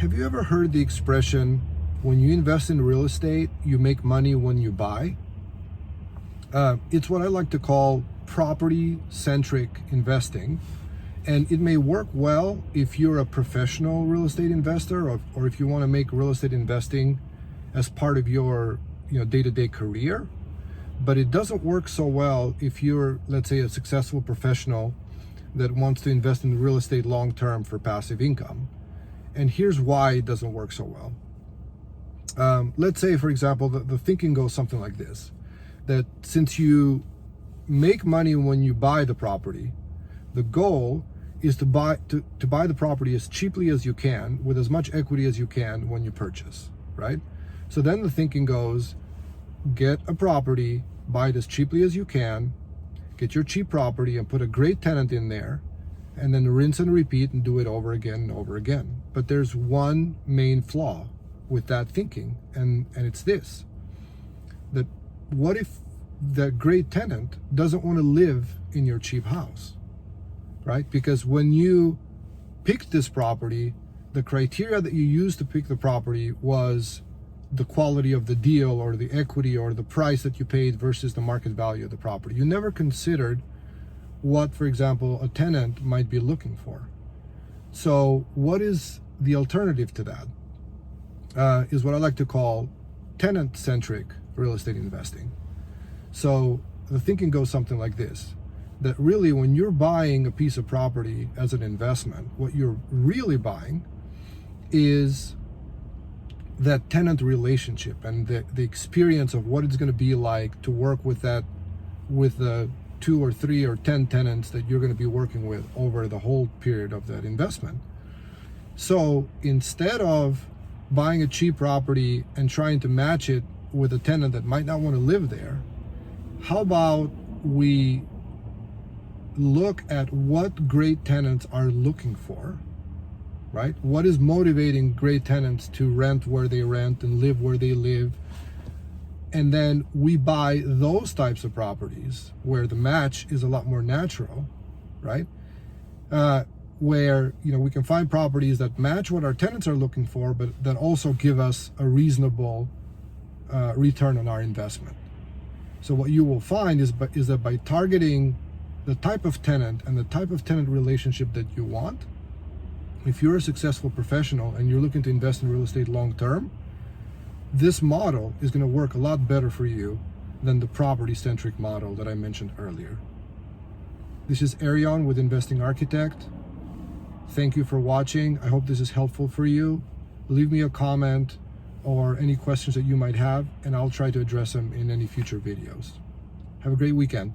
Have you ever heard the expression, when you invest in real estate, you make money when you buy? It's what I like to call property-centric investing. And it may work well if you're a professional real estate investor, or if you want to make real estate investing as part of your day-to-day career. But it doesn't work so well if you're, let's say, a successful professional that wants to invest in real estate long-term for passive income. And here's why it doesn't work so well. Let's say, for example, the thinking goes something like this, that since you make money when you buy the property, the goal is to buy the property as cheaply as you can, with as much equity as you can when you purchase, right? So then the thinking goes, get a property, buy it as cheaply as you can, get your cheap property and put a great tenant in there, and then rinse and repeat and do it over again and over again. But there's one main flaw with that thinking, and it's this, that what if that great tenant doesn't want to live in your cheap house, right? Because when you picked this property, the criteria that you used to pick the property was the quality of the deal, or the equity, or the price that you paid versus the market value of the property. You never considered what, for example, a tenant might be looking for. So what is the alternative to that? Is what I like to call tenant-centric real estate investing. So the thinking goes something like this, that really when you're buying a piece of property as an investment, what you're really buying is that tenant relationship and the experience of what it's going to be like to work with the 2 or 3 or 10 tenants that you're going to be working with over the whole period of that investment. So instead of buying a cheap property and trying to match it with a tenant that might not want to live there, how about we look at what great tenants are looking for, right? What is motivating great tenants to rent where they rent and live where they live? And then we buy those types of properties where the match is a lot more natural, right? Where we can find properties that match what our tenants are looking for, but that also give us a reasonable return on our investment. So what you will find is that by targeting the type of tenant and the type of tenant relationship that you want, if you're a successful professional and you're looking to invest in real estate long term, this model is going to work a lot better for you than the property-centric model that I mentioned earlier. This is Arion with Investing Architect. Thank you for watching. I hope this is helpful for you. Leave me a comment or any questions that you might have, and I'll try to address them in any future videos. Have a great weekend.